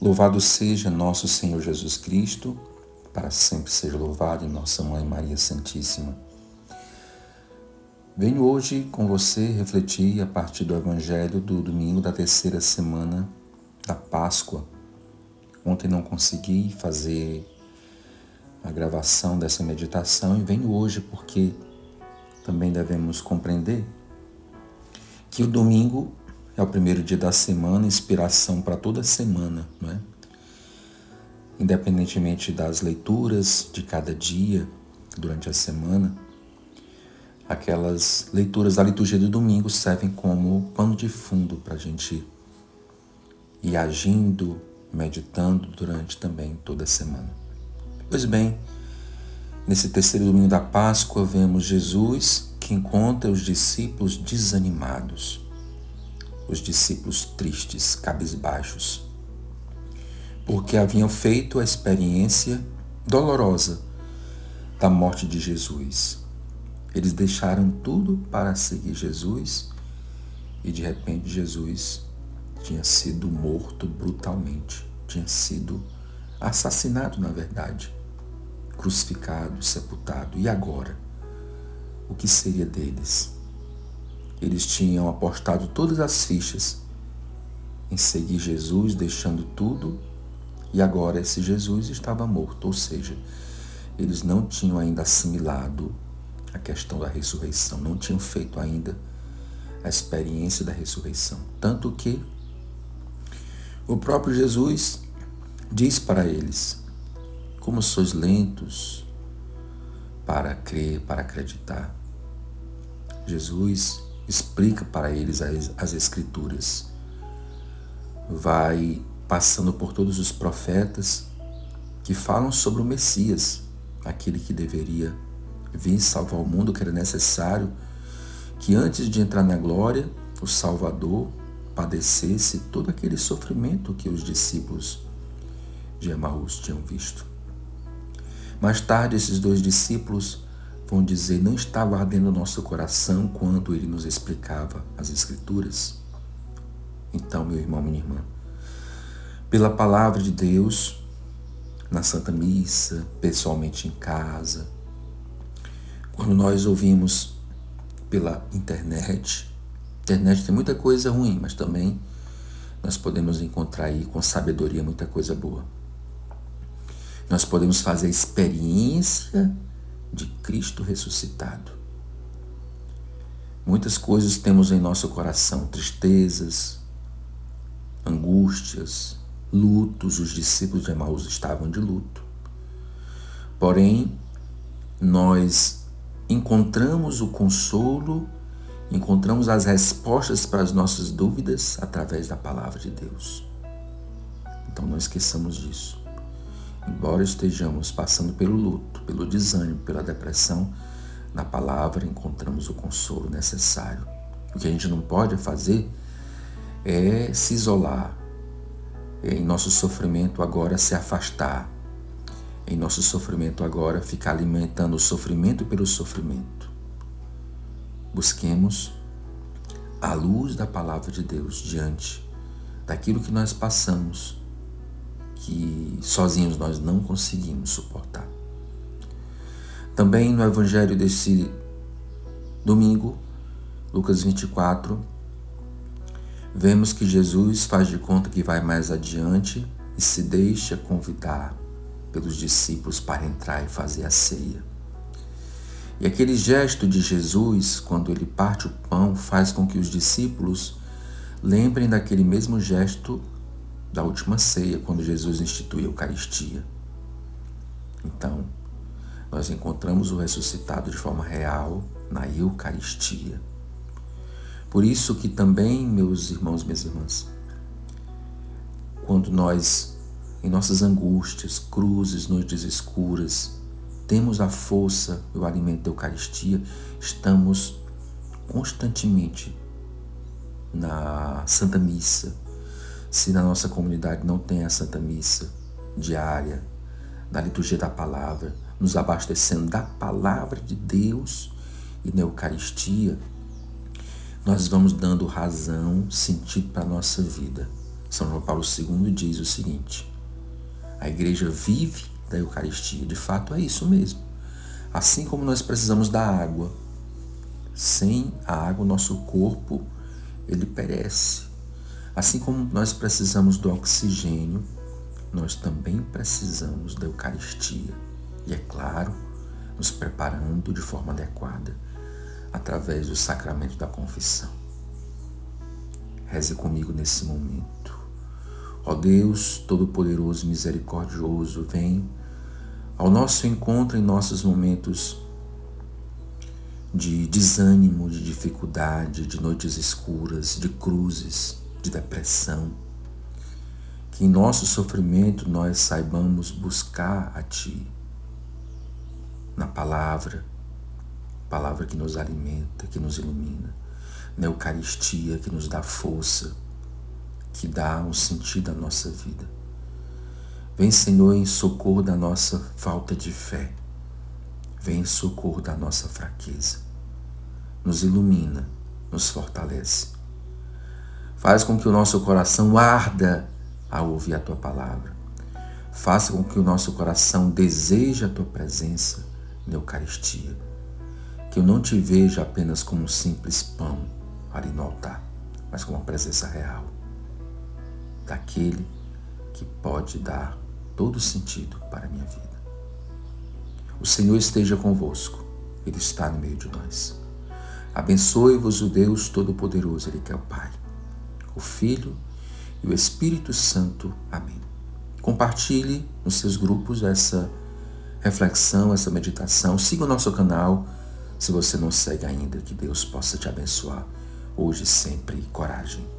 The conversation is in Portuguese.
Louvado seja nosso Senhor Jesus Cristo, para sempre seja louvado, e nossa Mãe Maria Santíssima. Venho hoje com você refletir a partir do Evangelho do domingo da terceira semana da Páscoa. Ontem não consegui fazer a gravação dessa meditação e venho hoje porque também devemos compreender que o domingo é o primeiro dia da semana, inspiração para toda a semana, não é? Independentemente das leituras de cada dia durante a semana, aquelas leituras da liturgia do domingo servem como pano de fundo para a gente ir agindo, meditando durante também toda a semana. Pois bem, nesse terceiro domingo da Páscoa, vemos Jesus que encontra os discípulos desanimados, os discípulos tristes, cabisbaixos, porque haviam feito a experiência dolorosa da morte de Jesus. Eles deixaram tudo para seguir Jesus e de repente Jesus tinha sido morto brutalmente, tinha sido assassinado na verdade, crucificado, sepultado. E agora? O que seria deles? Eles tinham apostado todas as fichas em seguir Jesus, deixando tudo, e agora esse Jesus estava morto, ou seja, eles não tinham ainda assimilado a questão da ressurreição, não tinham feito ainda a experiência da ressurreição. Tanto que o próprio Jesus diz para eles: como sois lentos para crer, para acreditar. Jesus explica para eles as Escrituras. Vai passando por todos os profetas que falam sobre o Messias, aquele que deveria vir salvar o mundo, que era necessário que antes de entrar na glória, o Salvador padecesse todo aquele sofrimento que os discípulos de Emaús tinham visto. Mais tarde, esses dois discípulos vão dizer: não estava ardendo o nosso coração quando ele nos explicava as Escrituras? Então, meu irmão, minha irmã, pela palavra de Deus, na Santa Missa, pessoalmente em casa, quando nós ouvimos pela internet tem muita coisa ruim, mas também nós podemos encontrar aí com sabedoria muita coisa boa. Nós podemos fazer a experiência de Cristo ressuscitado. Muitas coisas temos em nosso coração, tristezas, angústias, lutos. Os discípulos de Emaús estavam de luto. Porém, nós encontramos o consolo, encontramos as respostas para as nossas dúvidas através da palavra de Deus. Então não esqueçamos disso. Embora estejamos passando pelo luto, pelo desânimo, pela depressão, na palavra encontramos o consolo necessário. O que a gente não pode fazer é se isolar, em nosso sofrimento agora se afastar, em nosso sofrimento agora ficar alimentando o sofrimento pelo sofrimento. Busquemos a luz da palavra de Deus diante daquilo que nós passamos, que sozinhos nós não conseguimos suportar. Também no Evangelho desse domingo, Lucas 24, vemos que Jesus faz de conta que vai mais adiante e se deixa convidar pelos discípulos para entrar e fazer a ceia. E aquele gesto de Jesus, quando ele parte o pão, faz com que os discípulos lembrem daquele mesmo gesto da última ceia, quando Jesus institui a Eucaristia. Então, nós encontramos o ressuscitado de forma real na Eucaristia. Por isso que também, meus irmãos, minhas irmãs, quando nós, em nossas angústias, cruzes, noites escuras, temos a força e o alimento da Eucaristia, estamos constantemente na Santa Missa. Se na nossa comunidade não tem a Santa Missa diária, da liturgia da palavra, nos abastecendo da palavra de Deus e na Eucaristia, nós vamos dando razão, sentido para a nossa vida. São João Paulo II diz o seguinte: a igreja vive da Eucaristia. De fato é isso mesmo. Assim como nós precisamos da água, sem a água o nosso corpo ele perece. Assim como nós precisamos do oxigênio, nós também precisamos da Eucaristia. E é claro, nos preparando de forma adequada através do sacramento da confissão. Reze comigo nesse momento. Ó Deus Todo-Poderoso e Misericordioso, vem ao nosso encontro em nossos momentos de desânimo, de dificuldade, de noites escuras, de cruzes, de depressão. Que em nosso sofrimento nós saibamos buscar a Ti, na palavra que nos alimenta, que nos ilumina, na Eucaristia que nos dá força, que dá um sentido à nossa vida. Vem, Senhor, em socorro da nossa falta de fé. Vem em socorro da nossa fraqueza. Nos ilumina, nos fortalece. Faz com que o nosso coração arda ao ouvir a Tua palavra. Faça com que o nosso coração deseje a Tua presença na Eucaristia. Que eu não Te veja apenas como um simples pão ali no altar, mas como uma presença real daquele que pode dar todo sentido para a minha vida. O Senhor esteja convosco, Ele está no meio de nós. Abençoe-vos o Deus Todo-Poderoso, Ele que é o Pai, o Filho e o Espírito Santo. Amém. Compartilhe nos seus grupos essa reflexão, essa meditação. Siga o nosso canal, se você não segue ainda. Que Deus possa te abençoar, hoje e sempre. Coragem.